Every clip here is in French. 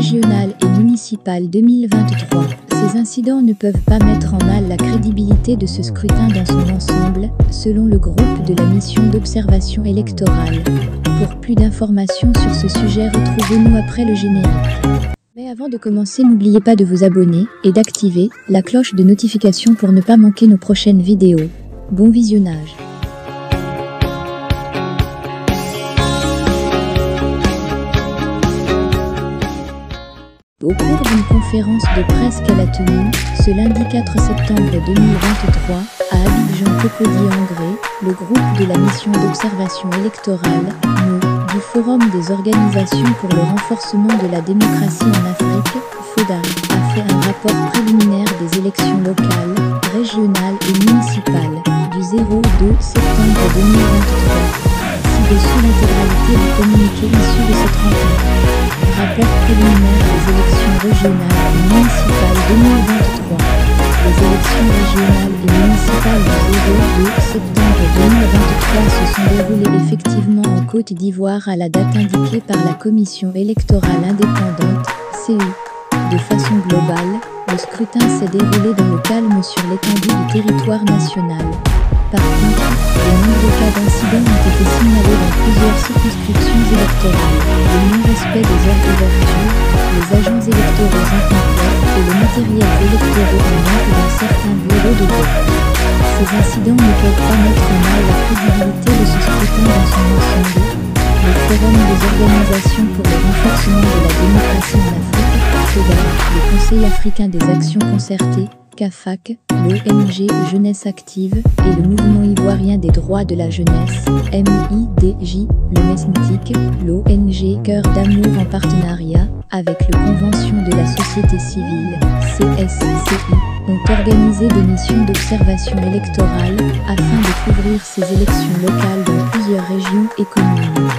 régionales et municipales 2023. Ces incidents ne peuvent pas mettre en mal la crédibilité de ce scrutin dans son ensemble, selon le groupe de la mission d'observation électorale. Pour plus d'informations sur ce sujet, retrouvez-nous après le générique. Mais avant de commencer, n'oubliez pas de vous abonner et d'activer la cloche de notification pour ne pas manquer nos prochaines vidéos. Bon visionnage. Au cours d'une conférence de presse qu'elle a tenue, ce lundi 4 septembre 2023, à Abidjan Cocody-Angré, le groupe de la mission d'observation électorale, du Forum des organisations pour le renforcement de la démocratie en Afrique, FODA, a fait un rapport préliminaire des élections locales, régionales et municipales, du 02 septembre 2023. Ci-dessous l'intégralité du communiqué issu de cette rencontre. Rapport préliminaire des élections régionales et municipales 2023. Les élections régionales et municipales du 02 septembre 2023 se sont déroulées effectivement en Côte d'Ivoire à la date indiquée par la Commission électorale indépendante, CEI. De façon globale, le scrutin s'est déroulé dans le calme sur l'étendue du territoire national. Par contre, de nombreux cas d'incidents ont été signalés dans plusieurs circonscriptions électorales. Le non-respect des heures d'ouverture, les agents électoraux incomplets et le matériel électoral en manque dans certains bureaux de vote. Ces incidents ne peuvent pas mettre en mal la crédibilité de ce scrutin dans son ensemble. Le Forum des organisations pour le renforcement de la démocratie en Afrique, FODA, le Conseil africain des actions concertées, CAFAC, l'ONG Jeunesse Active et le Mouvement ivoirien des droits de la jeunesse, MIDJ, le MESNTIC, l'ONG Cœur d'amour en partenariat avec le Convention de la société civile, CSCI, ont organisé des missions d'observation électorale afin de couvrir ces élections locales dans plusieurs régions et communes.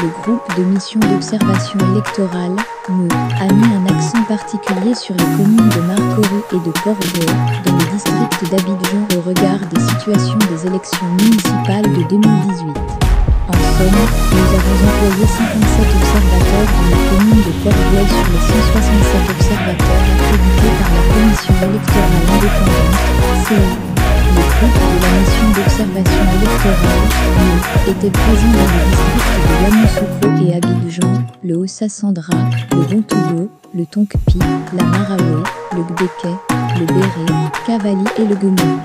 Le groupe de mission d'observation électorale, a mis un accent particulier sur les communes de Marcory et de Port-Vaux, dans le district d'Abidjan au regard des situations des élections municipales de 2018. En somme, nous avons employé 57 observateurs dans la commune de Port-Vaux sur les 167 observateurs accrédités par la Commission électorale indépendante, CEI. Le groupe de la mission d'observation électorale, était présent dans le district de Yamoussoukro et Abidjan, le Haut-Sassandra, le Bon-Togo, le Tonkpi, la Maraoué, le Gbeke, le Béré, Cavali et le Guemou.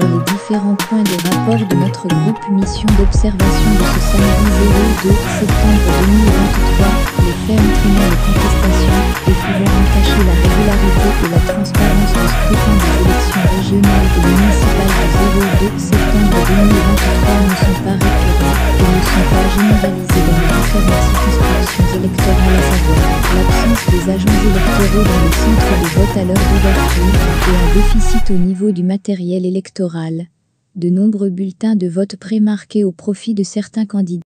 Dans les différents points de rapport de notre groupe mission d'observation de ce samedi 02 septembre 2023, les faits entraînant les contestations et pouvant entacher la régularité et la transparence du scrutin des élections régionales et municipales du 02 septembre 2023 ne sont pas récurrents et ne sont pas généralisés dans les différentes circonscriptions électorales, à savoir l'absence des agents électoraux dans le centre de vote à l'heure d'ouverture et un déficit au niveau du matériel électoral. De nombreux bulletins de vote prémarqués au profit de certains candidats.